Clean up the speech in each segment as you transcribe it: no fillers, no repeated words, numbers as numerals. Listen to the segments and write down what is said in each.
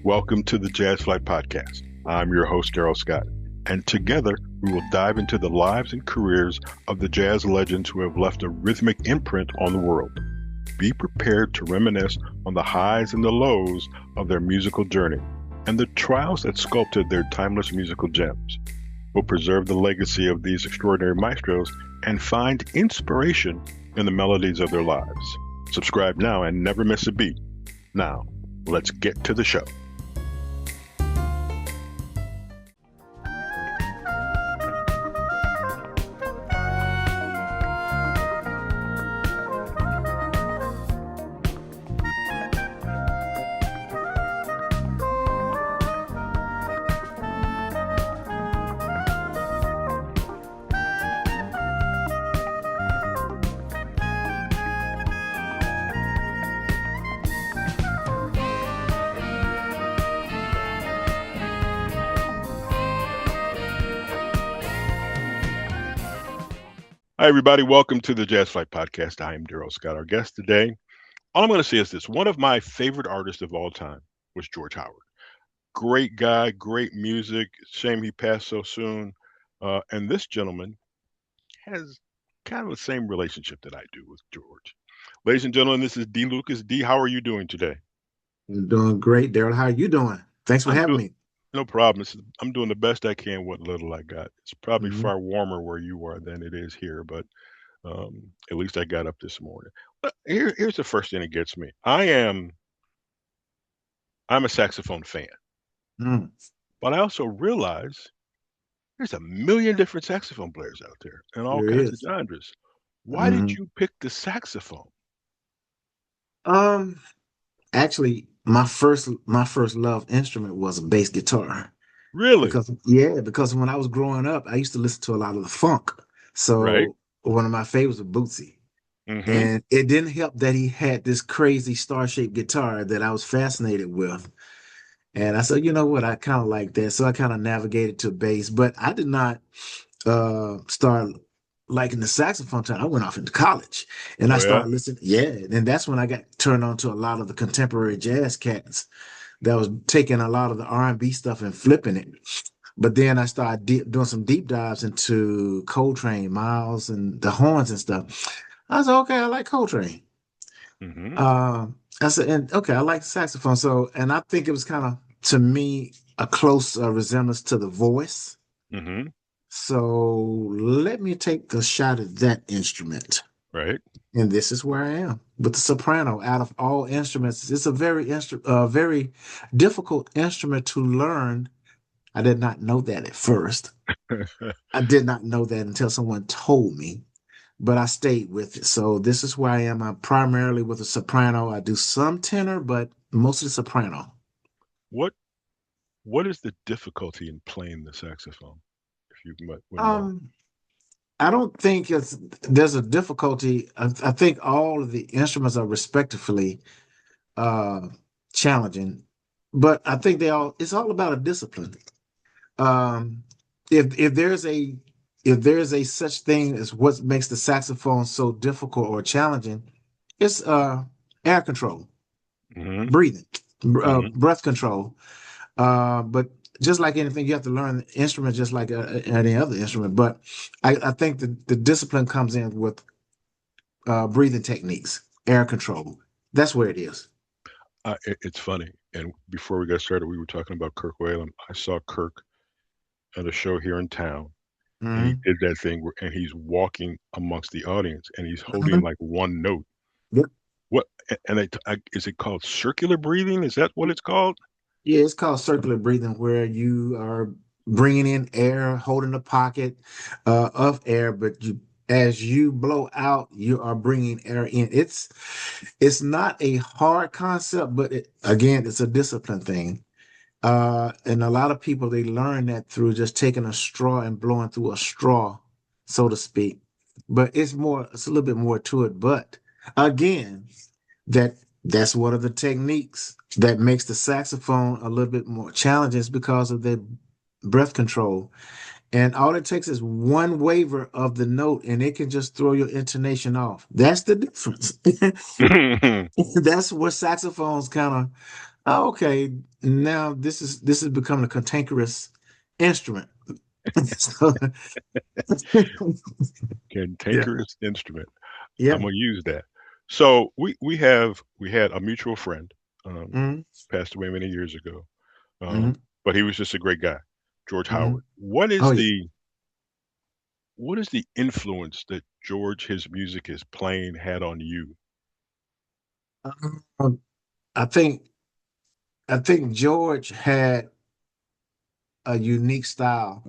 Welcome to the Jazz Flyte Podcast. I'm your host, Darrell Scott, and together we will dive into the lives and careers of the jazz legends who have left a rhythmic imprint on the world. Be prepared to reminisce on the highs and the lows of their musical journey and the trials that sculpted their timeless musical gems. We'll preserve the legacy of these extraordinary maestros and find inspiration in the melodies of their lives. Subscribe now and never miss a beat. Now, let's get to the show. Hi, everybody. Welcome to the Jazz Flyte Podcast. I am Darrell Scott. Our guest today, all I'm going to say is this. One of my favorite artists of all time was George Howard. Great guy, great music. Shame he passed so soon. And this gentleman has kind of the same relationship that I do with George. Ladies and gentlemen, this is Dee Lucas. Dee, how are you doing today? I'm doing great, Darrell. How are you doing? Thanks for having me. No problem. I'm doing the best I can with what little I got. It's probably far warmer where you are than it is here, but at least I got up this morning. But here's the first thing that gets me. I'm a saxophone fan, but I also realize there's a million different saxophone players out there and all kinds of genres. Why did you pick the saxophone? Actually, my first love instrument was a bass guitar. Really? Because when I was growing up, I used to listen to a lot of the funk. So one of my favorites was Bootsy. And it didn't help that he had this crazy star-shaped guitar that I was fascinated with. And I said, you know what, I kind of like that. So I kind of navigated to bass, but I did not start liking the saxophone until I went off into college. And I started listening. And that's when I got turned on to a lot of the contemporary jazz cats that was taking a lot of the R&B stuff and flipping it. But then I started doing some deep dives into Coltrane, Miles, and the horns and stuff. I said, okay, I like Coltrane. I said, I like saxophone. So, and I think it was kind of, to me, a close resemblance to the voice. So let me take a shot at that instrument. Right. And this is where I am with the soprano. Out of all instruments, it's a very difficult instrument to learn. I did not know that at first. I did not know that until someone told me, but I stayed with it. So this is where I am. I'm primarily with a soprano. I do some tenor, but mostly soprano. What is the difficulty in playing the saxophone? I don't think there's a difficulty. I think all of the instruments are respectively challenging, but I think it's all about a discipline. If there's a such thing as what makes the saxophone so difficult or challenging, it's air control, breathing, breath control. But just like anything, you have to learn the instrument just like any other instrument. But I think the discipline comes in with breathing techniques, air control. That's where it is. It's funny. And before we got started, we were talking about Kirk Whalum. I saw Kirk at a show here in town. And he did that thing and he's walking amongst the audience and he's holding like one note. Yep. What? And is it called circular breathing? Is that what it's called? Yeah, it's called circular breathing, where you are bringing in air, holding a pocket of air, but as you blow out, you are bringing air in. It's not a hard concept, but again, it's a discipline thing. And a lot of people, they learn that through just taking a straw and blowing through a straw, so to speak. But it's a little bit more to it. But again, that's one of the techniques that makes the saxophone a little bit more challenging, is because of the breath control. And all it takes is one waver of the note, and it can just throw your intonation off. That's the difference. That's where saxophones kind Oh, okay, now this is becoming a cantankerous instrument. So, yeah, Cantankerous instrument. I'm yeah. gonna use that. So we had a mutual friend, um, Hmm. passed away many years ago, Hmm. but he was just a great guy, George Hmm. Howard. Oh yeah. What is the influence that George, his music, his playing had on you? Um, I think I think George had a unique style,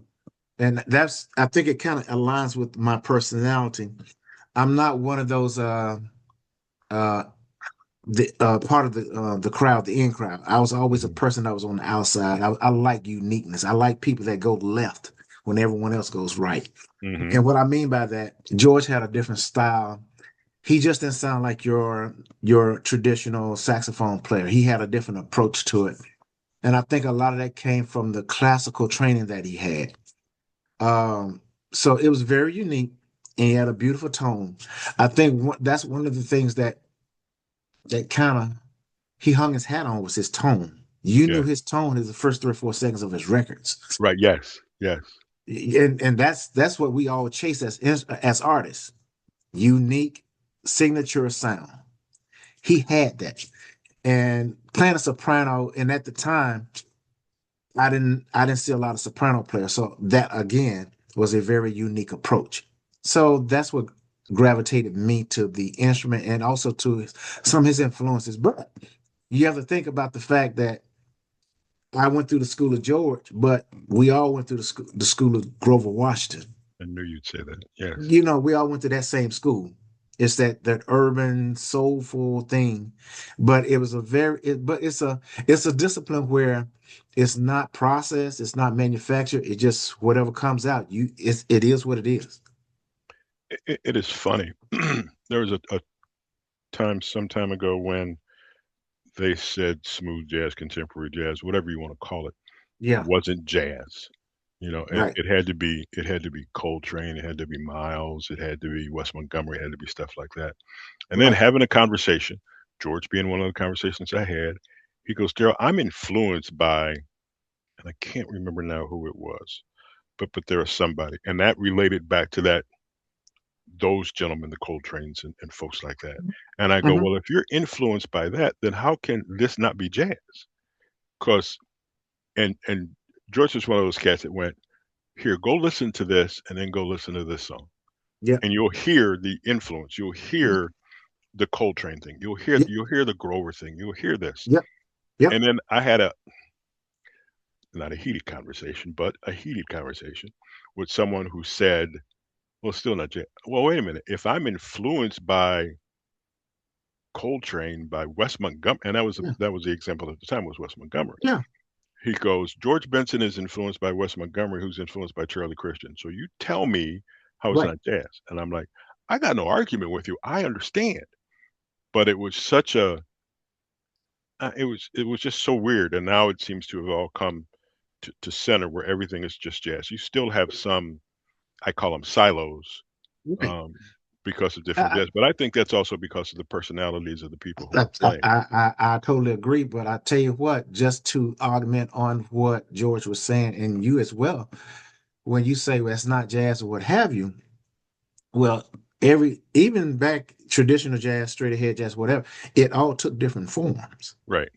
and that's I think it kind of aligns with my personality. I'm not one of those uh the part of the crowd, the in crowd. I was always a Hmm. person that was on the outside. I like uniqueness. I like people that go left when everyone else goes right. Hmm. And what I mean by that, George had a different style. He just didn't sound like your traditional saxophone player. He had a different approach to it. And I think a lot of that came from the classical training that he had. Um, so it was very unique and he had a beautiful tone. I think that's one of the things that kind of he hung his hat on was his tone. You knew Yes. his tone is the first 3 or 4 seconds of his records. Right. Yes. Yes. And that's what we all chase as artists. Unique signature sound. He had that. And playing a soprano, and at the time, I didn't see a lot of soprano players. So that again was a very unique approach. So that's what gravitated me to the instrument and also to some of his influences. But you have to think about the fact that I went through the school of George, but we all went through the school of Grover Washington. I knew you'd say that. Yes. We all went to that same school. It's that urban soulful thing, but it was a but it's a discipline where it's not processed, it's not manufactured. It just whatever comes out. It is what it is. It is funny. There was a time some time ago when they said smooth jazz, contemporary jazz, whatever you want to call it, Yeah, wasn't jazz. You know, right, it had to be Coltrane, it had to be Miles, it had to be Wes Montgomery, it had to be stuff like that. And then right. having a conversation, George being one of the conversations I had, he goes, Daryl, I'm influenced by, and I can't remember now who it was, but there was somebody, and that related back to that those gentlemen, the Coltranes and folks like that. And I go, Hmm. well, if you're influenced by that, then how can this not be jazz? Because and George was one of those cats that went, here, go listen to this, and then go listen to this song, Yep, and you'll hear the influence. You'll yep, hear the Coltrane thing. yep, You'll hear the Grover thing. You'll hear this. yep, yep. And then I had a not a heated conversation, but a heated conversation with someone who said, well, still not jazz. Well, wait a minute. If I'm influenced by Coltrane, by Wes Montgomery, and Yeah, that was the example at the time was Wes Montgomery. yeah, He goes, George Benson is influenced by Wes Montgomery, who's influenced by Charlie Christian. So you tell me how it's right. not jazz. And I'm like, I got no argument with you. I understand. But it was such a, it was just so weird. And now it seems to have all come to center where everything is just jazz. You still have some, I call them silos, Right. um, because of different I, jazz. But I think that's also because of the personalities of the people who I, are playing. I totally agree, but I tell you what, just to augment on what George was saying, and you as well, when you say well, it's not jazz or what have you, well, even back traditional jazz, straight ahead jazz, whatever, it all took different forms. Right.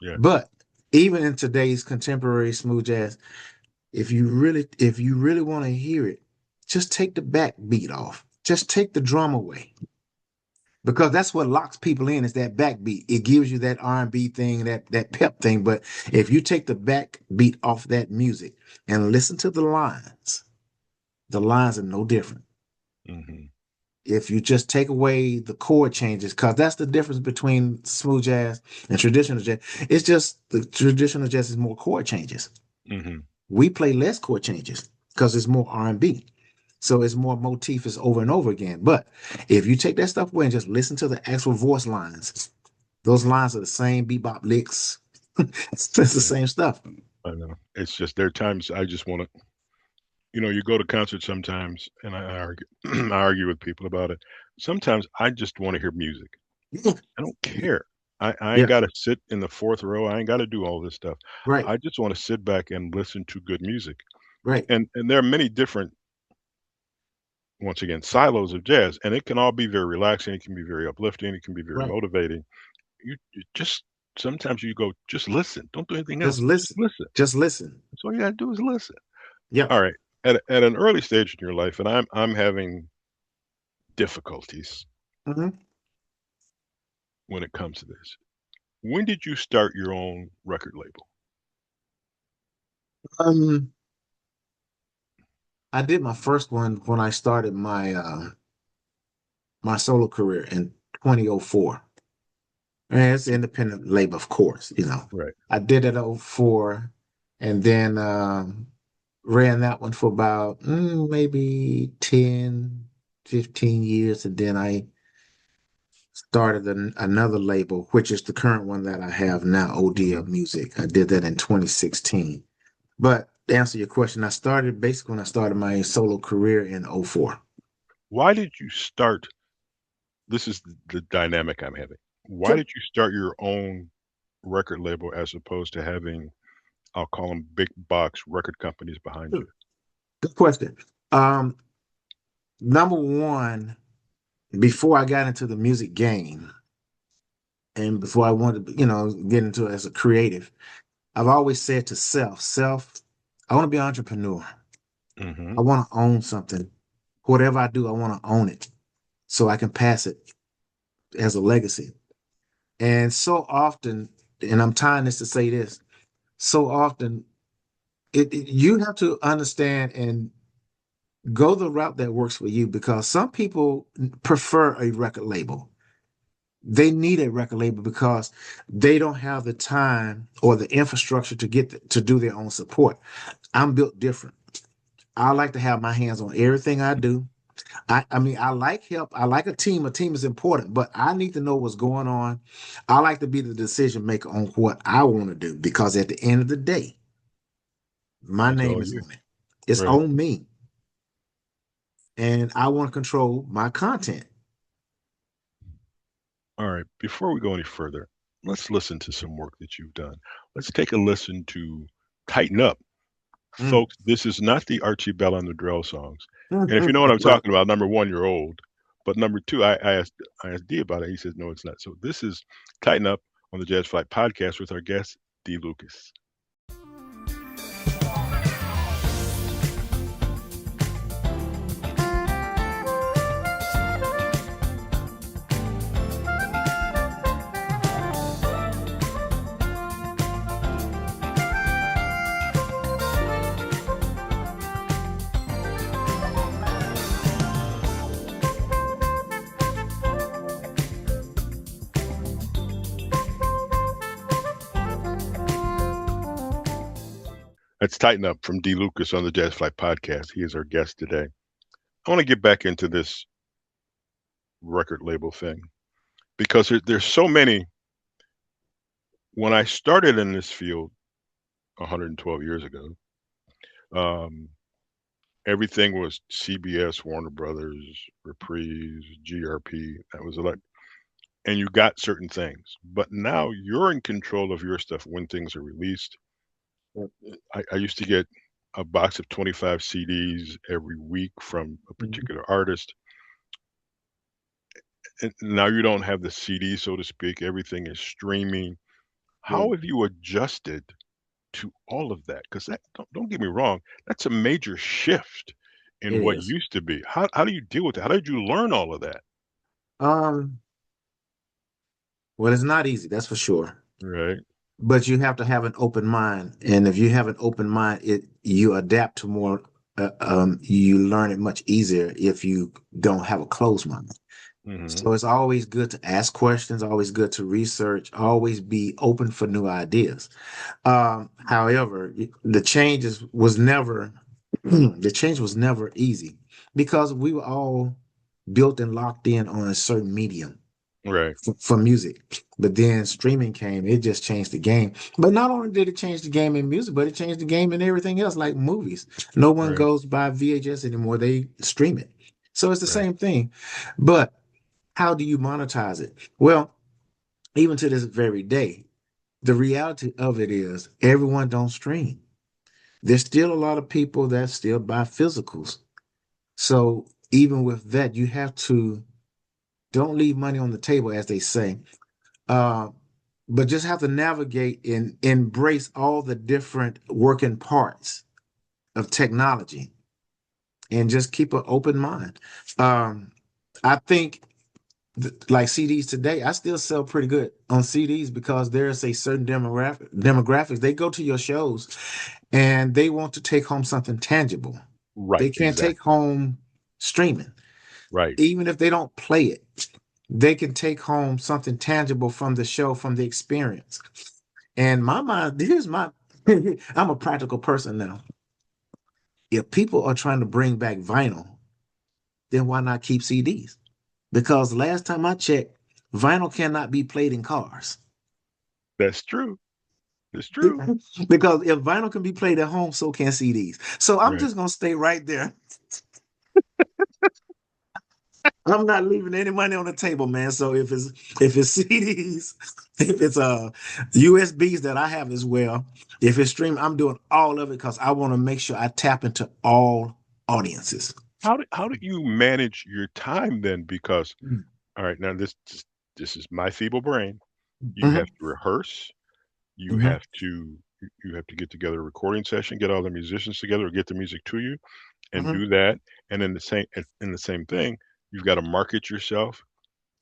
Yes. But even in today's contemporary smooth jazz, if you really want to hear it, just take the backbeat off. Just take the drum away. Because that's what locks people in is that backbeat. It gives you that R&B thing, that pep thing. But if you take the backbeat off that music and listen to the lines are no different. Hmm. If you just take away the chord changes, because that's the difference between smooth jazz and traditional jazz. It's just the traditional jazz is more chord changes. Hmm. We play less chord changes because it's more R&B. So it's more motifs over and over again. But if you take that stuff away and just listen to the actual voice lines, those lines are the same bebop licks. It's the Yeah, same stuff. I know. It's just there are times I just want to, you go to concerts sometimes, and I argue, I argue with people about it. Sometimes I just want to hear music. Yeah, I don't care. I ain't Yeah. got to sit in the fourth row. I ain't got to do all this stuff. Right. I just want to sit back and listen to good music. Right. And there are many different, once again, silos of jazz, and it can all be very relaxing. It can be very uplifting. It can be very Right. motivating. You just sometimes you go, just listen. Don't do anything Just else. Just listen. listen. Just listen. That's all you got to do is listen. Yep. All right. At an early stage in your life, and I'm having difficulties Hmm. when it comes to this. When did you start your own record label? Um, I did my first one when I started my solo career in 2004. And it's an independent label, of course, you know. Right. I did it in '04 and then ran that one for about maybe 10, 15 years. And then I started another label, which is the current one that I have now, ODL Hmm. Music. I did that in 2016. But to answer your question, I started basically when I started my solo career in '04. Why did you start? This is the dynamic I'm having. Why Sure. did you start your own record label as opposed to having, I'll call them big box record companies behind Sure. you? Good question. Um, Number one, before I got into the music game and before I wanted to, get into it as a creative, I've always said to I want to be an entrepreneur. Hmm. I want to own something. Whatever I do, I want to own it so I can pass it as a legacy. And so often, and I'm tying this to say this, so often you have to understand and go the route that works for you because some people prefer a record label. They need a record label because they don't have the time or the infrastructure to do their own support. I'm built different. I like to have my hands on everything I do. I mean, I like help. I like a team. A team is important, but I need to know what's going on. I like to be the decision maker on what I want to do because at the end of the day, my It's name all is you. on it. It's Right. on me. And I want to control my content. All right. Before we go any further, let's listen to some work that you've done. Let's take a listen to Tighten Up. Mm. Folks, this is not the Archie Bell and the Darrell songs. And if you know what I'm Right. talking about, number one, you're old. But number two, I asked Dee about it. He says, no, it's not. So this is Tighten Up on the Jazz Flyte Podcast with our guest, Dee Lucas. Let's Tighten Up from Dee Lucas on the Jazz Flyte Podcast. He is our guest today. I want to get back into this record label thing because there's so many. When I started in this field 112 years ago, um, everything was CBS, Warner Brothers, Reprise, GRP. That was like, and you got certain things. But now you're in control of your stuff when things are released. I used to get a box of 25 CDs every week from a Mhm. particular artist. And now you don't have the CD, so to speak. Everything is streaming. Yeah, How have you adjusted to all of that? Because that, don't get me wrong, that's a major shift in it what is. used to be. How do you deal with that? How did you learn all of that? Um, well, it's not easy, that's for sure. Right, But you have to have an open mind, and if you have an open mind, you adapt to more. You learn it much easier if you don't have a closed mind. hmm, So it's always good to ask questions, always good to research, always be open for new ideas. However, the change was never easy because we were all built and locked in on a certain medium right, for music. But then streaming came, it just changed the game. But not only did it change the game in music, but it changed the game in everything else, like movies. No one right, goes by VHS anymore, they stream it. So it's the right. same thing. But how do you monetize it? Well, even to this very day, the reality of it is everyone don't stream. There's still a lot of people that still buy physicals. So even with that, you have to don't leave money on the table, as they say. Uh, but just have to navigate and embrace all the different working parts of technology and just keep an open mind. I think like CDs today, I still sell pretty good on CDs because there's a certain demographics. They go to your shows and they want to take home something tangible. Right, They can't take exactly. home streaming. Right. Even if they don't play it, they can take home something tangible from the show, from the experience. And my mind, here's my I'm a practical person now. If people are trying to bring back vinyl, then why not keep CDs? Because last time I checked, vinyl cannot be played in cars. That's true. It's true. Because if vinyl can be played at home, so can CDs. So I'm Right. just gonna stay right there. I'm not leaving any money on the table, man. So if it's CDs, if it's USBs that I have as well, if it's stream, I'm doing all of it because I want to make sure I tap into all audiences. How do you manage your time then? Because Mm-hmm. all right, now this is my feeble brain. You have to rehearse. You Mm-hmm. have to you have to get together a recording session, get all the musicians together, or get the music to you, and Mm-hmm. do that. And then the same thing, you've got to market yourself.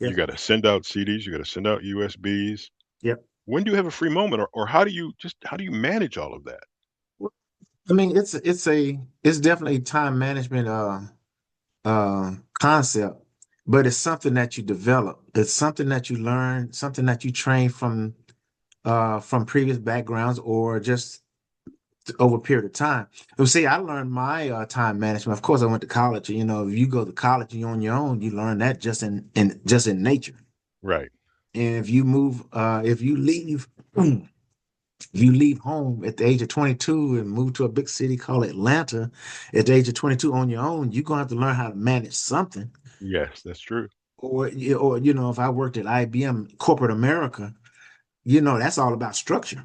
You Yep. got to send out CDs. You got to send out USBs. Yep. When do you have a free moment, or how do you manage all of that? Well, I mean, it's definitely time management concept, but it's something that you develop. It's something that you learn, something that you train from previous backgrounds or just over a period of time. So see, I learned my time management. Of course, I went to college. And, if you go to college and you're on your own, you learn that just in nature. Right. And if you leave home at the age of 22 and move to a big city called Atlanta at the age of 22 on your own, you're gonna have to learn how to manage something. Yes, that's true. Or if I worked at IBM corporate America, that's all about structure.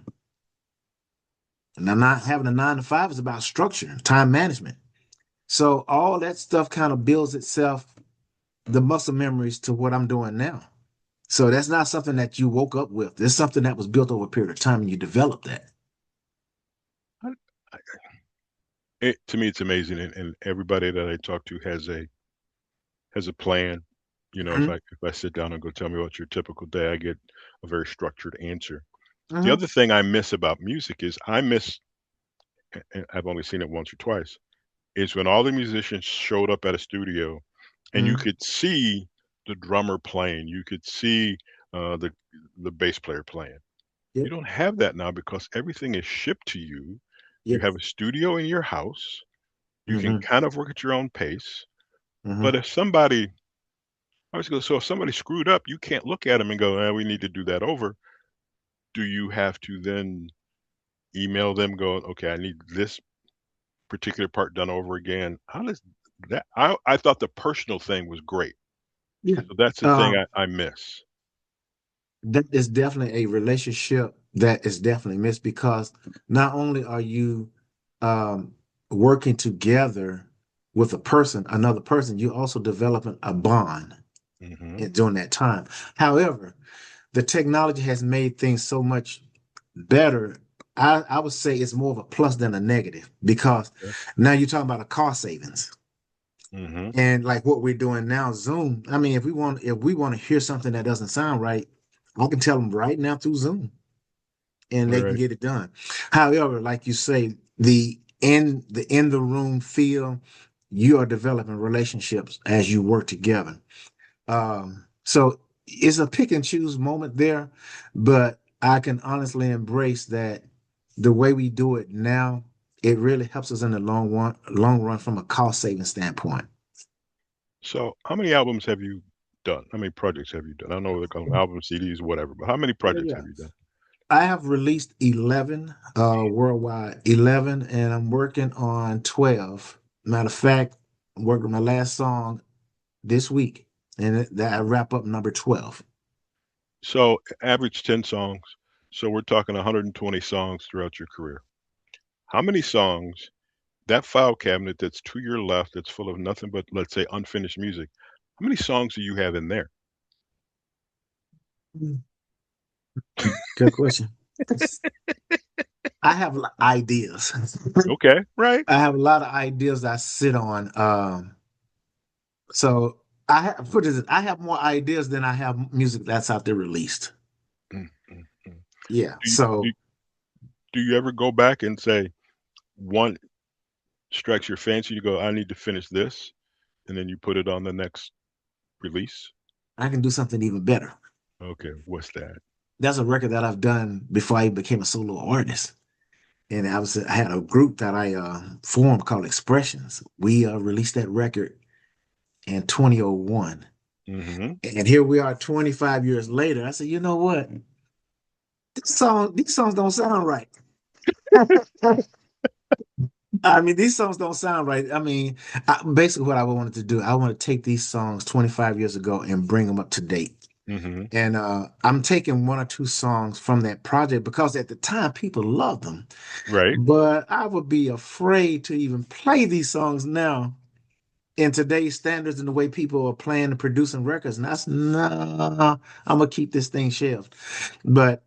And I'm not having a 9 to 5 is about structure, time management. So all that stuff kind of builds itself, the muscle memories to what I'm doing now. So that's not something that you woke up with. It's something that was built over a period of time and you developed that. I, I, to me, it's amazing, and everybody that I talk to has a plan. If Hmm. I sit down and go tell me what's your typical day, I get a very structured answer. The Hmm. other thing I miss about music is and I've only seen it once or twice, is when all the musicians showed up at a studio and you Hmm. could see the drummer playing, you could see the bass player playing. You Yep. don't have that now because everything is shipped to you. You Yep. have a studio in your house. You can Hmm. kind of work at your own pace. Hmm. But if somebody, so if somebody screwed up, you can't look at them and go, we need to do that over. Do you have to then email them, go, okay, I need this particular part done over again? How does that? I thought the personal thing was great. Yeah. So that's the thing Um, I miss. that is definitely a relationship that is definitely missed because not only are you um, working together with another person, you're also developing a bond Hmm. during that time. However, the technology has made things so much better. I would say it's more of a plus than a negative because now you're talking about a cost savings. Hmm. And like what we're doing now, Zoom. I mean, if we want to hear something that doesn't sound right, I can tell them right now through Zoom, and they can Right. get it done. However, like you say, the room feel, you are developing relationships as you work together. So it's a pick and choose moment there, but I can honestly embrace that the way we do it now, it really helps us in the long run from a cost saving standpoint. So how many albums have you done? How many projects have you done? I don't know what they call them, albums, CDs, whatever, but how many Yeah, projects yeah. have you done? I have released 11 worldwide, 11, and I'm working on 12. Matter of fact, I'm working on my last song this week, and that I wrap up number 12. So average 10 songs. So we're talking 120 songs throughout your career. How many songs, that file cabinet that's to your left, that's full of nothing but, let's say, unfinished music, how many songs do you have in there? Good question. I have ideas. Okay, right. I have a lot of ideas I sit on. So I have more ideas than I have music that's out there released. Mm, mm, mm. Yeah. Do you, do, So do you ever go back and say one strikes your fancy, you go, I need to finish this, and then you put it on the next release? I can do something even better. Okay, what's that? That's a record that I've done before I became a solo artist. And I had a group that I formed called Expressions. We released that record in 2001. Mm-hmm. And here we are 25 years later. I said, you know what? These songs don't sound right. I mean, these songs don't sound right. I mean, basically what I wanted to do, I want to take these songs 25 years ago and bring them up to date. Mm-hmm. And I'm taking one or two songs from that project because at the time people loved them. Right. But I would be afraid to even play these songs now in today's standards and the way people are playing and producing records. And that's no, I'm gonna keep this thing shelved. But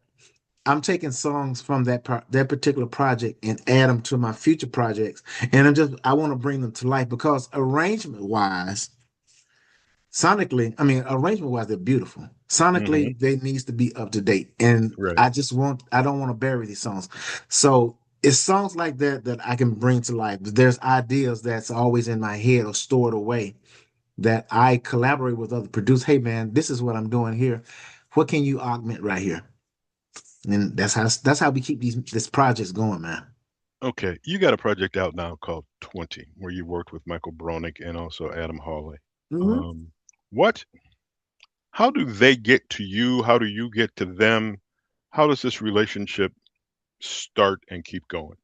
I'm taking songs from that particular project and add them to my future projects. And I want to bring them to life because arrangement wise, sonically, I mean, arrangement wise, they're beautiful. Mm-hmm. Sonically, they needs to be up to date. And Right. I don't want to bury these songs. So it's songs like that that I can bring to life. There's ideas that's always in my head or stored away that I collaborate with other producers. Hey man, this is what I'm doing here. What can you augment right here? And that's how we keep this projects going, man. Okay, you got a project out now called 20, where you worked with Michael Bronick and also Adam Hawley. Hmm. Um, what? How do they get to you? How do you get to them? How does this relationship start and keep going?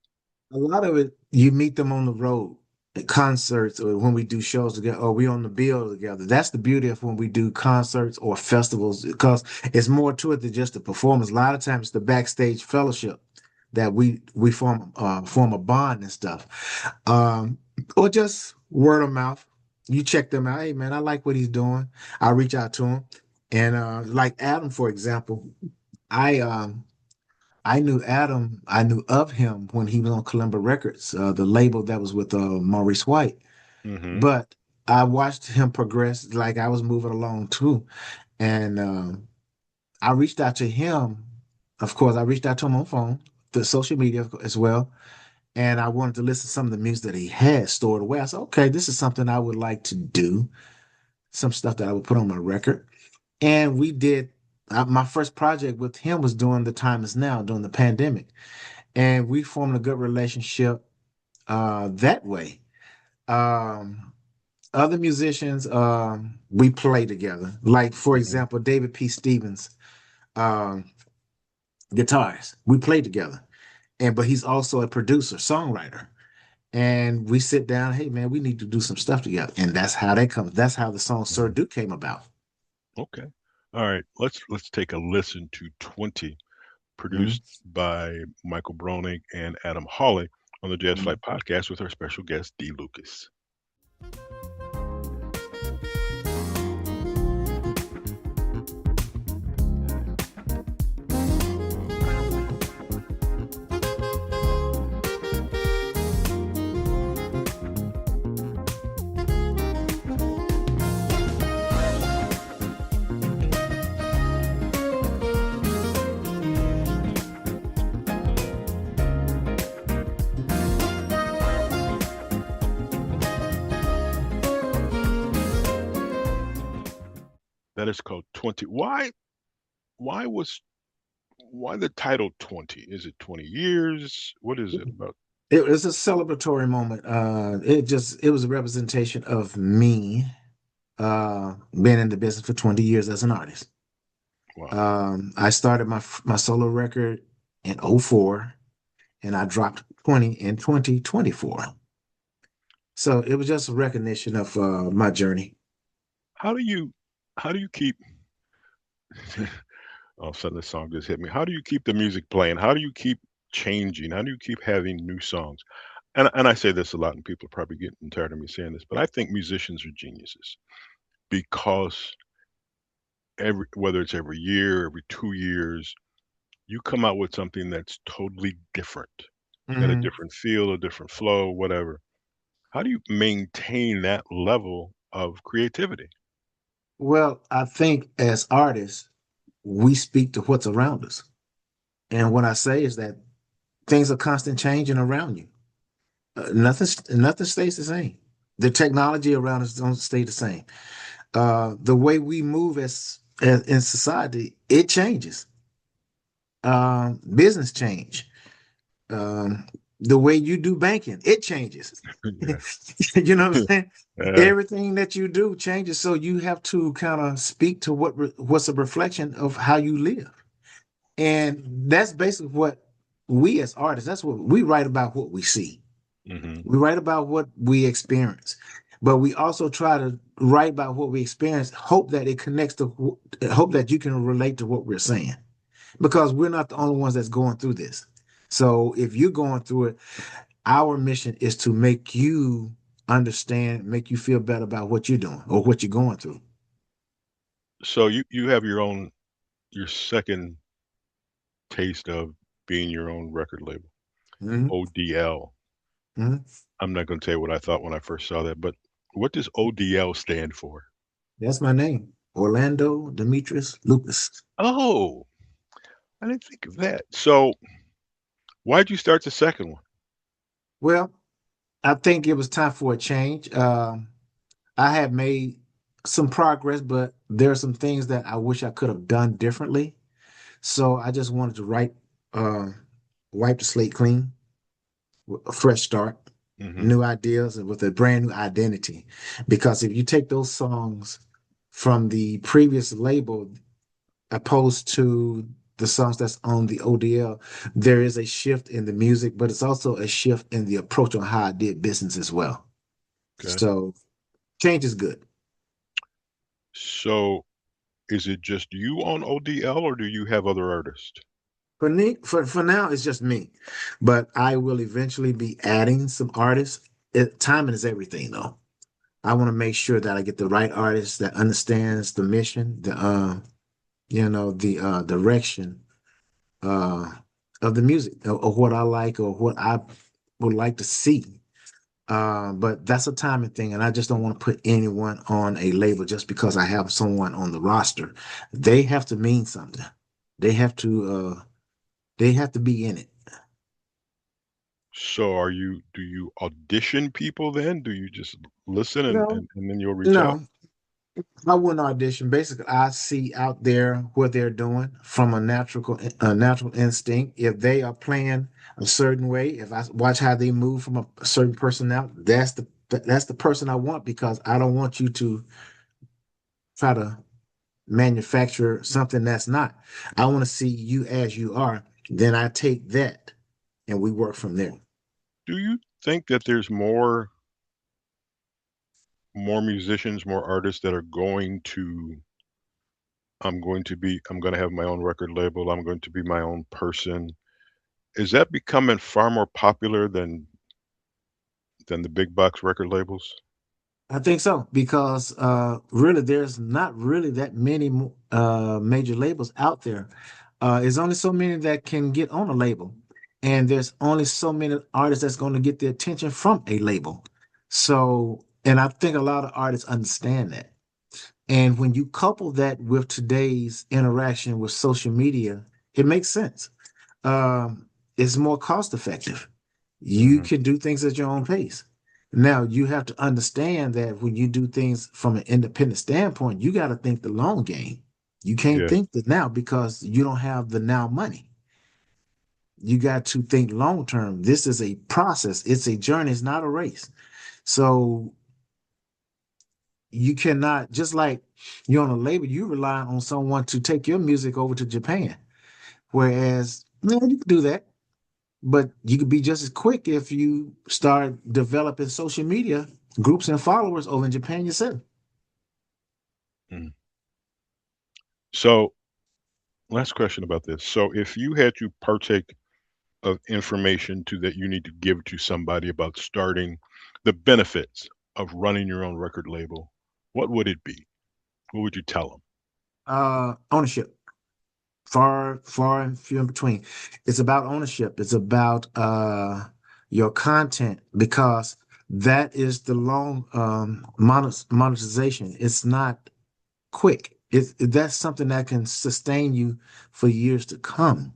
A lot of it, you meet them on the road at concerts or when we do shows together, or we on the bill together. That's the beauty of when we do concerts or festivals, because it's more to it than just a performance. A lot of times, it's the backstage fellowship that we form a bond and stuff, or just word of mouth. You check them out. Hey man, I like what he's doing. I reach out to him, and like Adam, for example, I I knew Adam. I knew of him when he was on Columbia Records, the label that was with Maurice White. Mm-hmm. But I watched him progress, like I was moving along too, and I reached out to him. Of course, I reached out to him on phone, the social media as well, and I wanted to listen to some of the music that he had stored away. I said, okay, this is something I would like to do, some stuff that I would put on my record, and we did. My first project with him was during the time is now, during the pandemic, and we formed a good relationship that way. Um, Other musicians, we play together. Like for Mm-hmm. example, David P. Stevens, um, guitars. We play together, and but he's also a producer, songwriter. And we sit down. Hey man, we need to do some stuff together, and that's how that comes. That's how the song "Sir Mm-hmm. Duke" came about. Okay. All right. Let's take a listen to 20, Mhm. produced by Michael Bronick and Adam Hawley on the Jazz Mhm. Flight Podcast with our special guest, Dee Lucas. That is called 20. Why was why the title 20? Is it 20 years? What is it about? It was a celebratory moment. It was a representation of me being in the business for 20 years as an artist. Wow. I started my solo record in '04, and I dropped 20 in 2024. So it was just a recognition of my journey. How do you how do you keep All of a sudden, this song just hit me. How do you keep the music playing? How do you keep changing? How do you keep having new songs? And I say this a lot, and people are probably getting tired of me saying this, but I think musicians are geniuses because whether it's every year, every 2 years, you come out with something that's totally different, got a Hmm. different feel, a different flow, whatever. How do you maintain that level of creativity? Well, I think as artists, we speak to what's around us. And what I say is that things are constant changing around you. Nothing stays the same. The technology around us don't stay the same. The way we move as in society, it changes. Business change. Um, the way you do banking, it changes. Yeah. You know what I'm saying? Yeah. Everything that you do changes, so you have to kind of speak to what's a reflection of how you live, and that's basically what we as artists. That's what we write about. What we see, Hmm. we write about what we experience, but we also try to write about what we experience. Hope that it connects to. Hope that you can relate to what we're saying, because we're not the only ones that's going through this. So if you're going through it, our mission is to make you understand, make you feel better about what you're doing or what you're going through. So you have your second taste of being your own record label, Hmm. ODL. Hmm. I'm not going to tell you what I thought when I first saw that, but what does ODL stand for? That's my name, Orlando Demetrius Lucas. Oh, I didn't think of that. So why'd you start the second one? Well, I think it was time for a change. I had made some progress, but there are some things that I wish I could have done differently. So I just wanted to uh, wipe the slate clean, a fresh start, Hmm. new ideas, and with a brand new identity. Because if you take those songs from the previous label, opposed to the songs that's on the ODL, there is a shift in the music, but it's also a shift in the approach on how I did business as well. Okay. So change is good. So is it just you on ODL or do you have other artists? For now, it's just me, but I will eventually be adding some artists. Timing is everything, though. I want to make sure that I get the right artist that understands the mission, the direction uh, of the music, of what I like or what I would like to see. But that's a timing thing, and I just don't want to put anyone on a label just because I have someone on the roster. They have to mean something. They have to. They have to be in it. So do you audition people then? Do you just listen No, and then you'll reach out? no, I wouldn't audition. Basically, I see out there what they're doing from a natural instinct. If they are playing a certain way, if I watch how they move from a certain personality, that's the person I want, because I don't want you to try to manufacture something that's not. I want to see you as you are. Then I take that and we work from there. Do you think that there's more musicians, more artists that are going to I'm going to have my own record label. I'm going to be my own person. Is that becoming far more popular than the big box record labels? I think so, because really there's not really that many major labels out there. There's only so many that can get on a label, and there's only so many artists that's going to get the attention from a label. So, and I think a lot of artists understand that. And when you couple that with today's interaction with social media, it makes sense. It's more cost effective. You Hmm. can do things at your own pace. Now, you have to understand that when you do things from an independent standpoint, you got to think the long game. You can't Yeah. think the now because you don't have the now money. You got to think long term. This is a process, it's a journey, it's not a race. So you cannot, just like you're on a label, you rely on someone to take your music over to Japan. Whereas, man, you can do that. But you could be just as quick if you start developing social media groups and followers over in Japan yourself. Mm. So last question about this. So if you had to partake of information to that you need to give to somebody about starting the benefits of running your own record label, what would it be? What would you tell them? Ownership. Far and few in between. It's about ownership. It's about your content because that is the long monetization. It's not quick. That's something that can sustain you for years to come.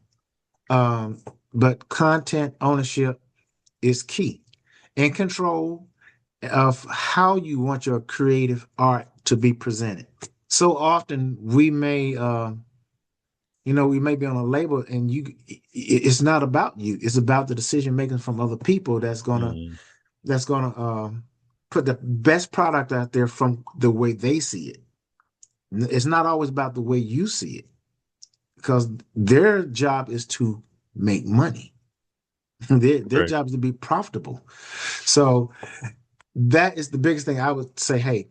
But content ownership is key and control of how you want your creative art to be presented. So often we may be on a label and it's not about you. It's about the decision making from other people Mm, that's gonna put the best product out there from the way they see it. It's not always about the way you see it because their job is to make money. Their right. job is to be profitable. So that is the biggest thing I would say. Hey,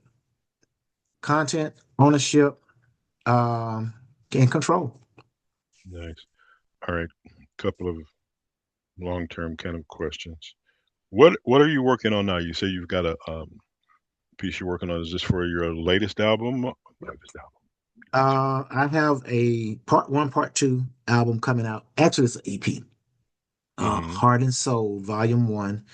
content ownership, and control. Nice. All right. Couple of long-term kind of questions. What are you working on now? You say you've got a piece you're working on. Is this for your latest album? Latest album. I have a part one, part two album coming out. Actually, it's an EP. Mm-hmm. Heart and Soul, Volume One,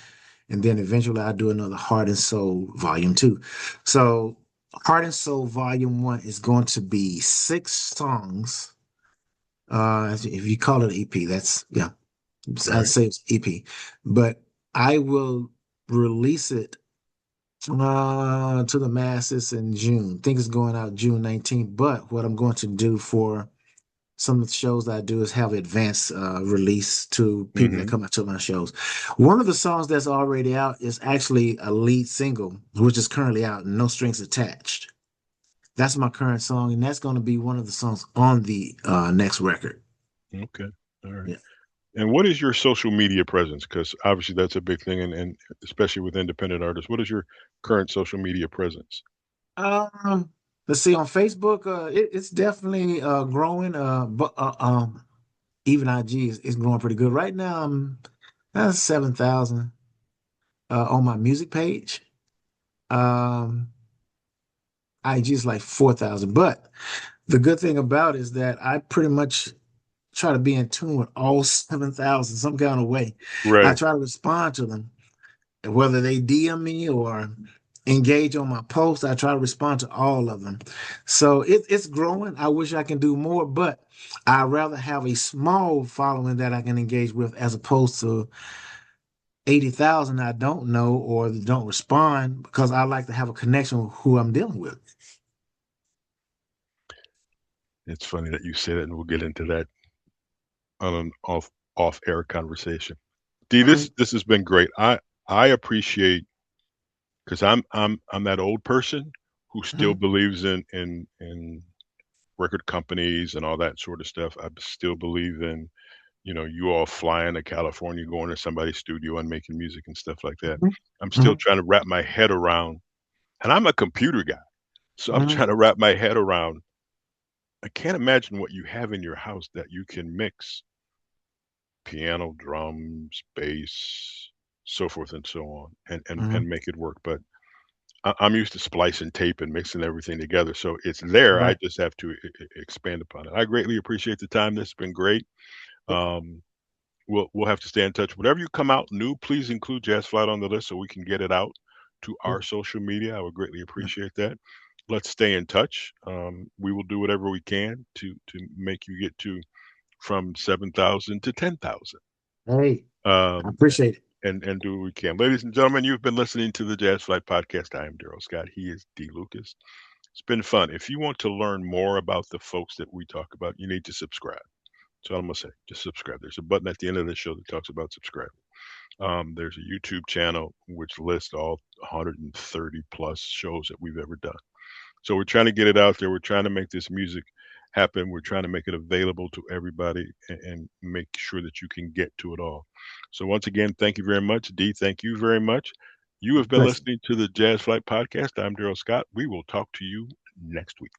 and then eventually I'll do another Heart and Soul, Volume Two. So, Heart and Soul, Volume One is going to be 6 songs. If you call it an EP, that's yeah, I'd Right. say it's EP, but I will release it to the masses in June. I think it's going out June 19th. But what I'm going to do for some of the shows that I do is have advance release to people that Mm-hmm. come out to my shows. One of the songs that's already out is actually a lead single, which is currently out, No Strings Attached. That's my current song, and that's going to be one of the songs on the next record. Okay. All right. Yeah. And what is your social media presence? Because obviously that's a big thing, and especially with independent artists. What is your current social media presence? Um, let's see on Facebook. It's definitely growing. But even IG is growing pretty good right now. That's 7,000 on my music page. Um, IG is like 4,000. But the good thing about it is that I pretty much try to be in tune with all 7,000 some kind of way. I Right. try to respond to them, whether they DM me or engage on my posts. I try to respond to all of them. So it's growing. I wish I can do more, but I'd rather have a small following that I can engage with as opposed to 80,000 I don't know or don't respond because I like to have a connection with who I'm dealing with. It's funny that you say that, and we'll get into that on an off air conversation. Dee, Mhm, this has been great. I appreciate because I'm that old person who still mhm, believes in record companies and all that sort of stuff. I still believe in you all flying to California, going to somebody's studio and making music and stuff like that. mhm, I'm still mhm, trying to wrap my head around, and I'm a computer guy, so I'm mhm. trying to wrap my head around. I can't imagine what you have in your house that you can mix piano, drums, bass, so forth and so on, and Mhm. make it work. But I'm used to splicing tape and mixing everything together, so it's there. I Right. just have to expand upon it. I greatly appreciate the time. This has been great. Um, we'll have to stay in touch. Whatever you come out new, please include Jazz Flight on the list so we can get it out to Yeah. our social media. I would greatly Yeah. appreciate that. Let's stay in touch. We will do whatever we can to make you get to from 7,000 to 10,000. Hey, I Um, appreciate it. and do what we can. Ladies and gentlemen, you've been listening to the Jazz Flight Podcast. I am Darrell Scott. He is Dee Lucas. It's been fun. If you want to learn more about the folks that we talk about, you need to subscribe. That's all I'm gonna say. Just subscribe. There's a button at the end of the show that talks about subscribing. There's a YouTube channel which lists all 130 plus shows that we've ever done. So we're trying to get it out there. We're trying to make this music happen. We're trying to make it available to everybody and make sure that you can get to it all. So once again, thank you very much. Dee, thank you very much. You have been Pleasure. listening to the Jazz Flight Podcast. I'm Darrell Scott. We will talk to you next week.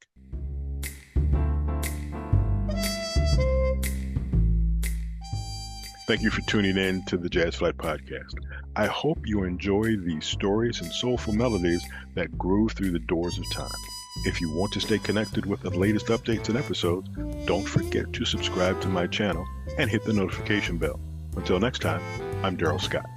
Thank you for tuning in to the Jazz Flyte Podcast. I hope you enjoy these stories and soulful melodies that grew through the doors of time. If you want to stay connected with the latest updates and episodes, don't forget to subscribe to my channel and hit the notification bell. Until next time, I'm Darrell Scott.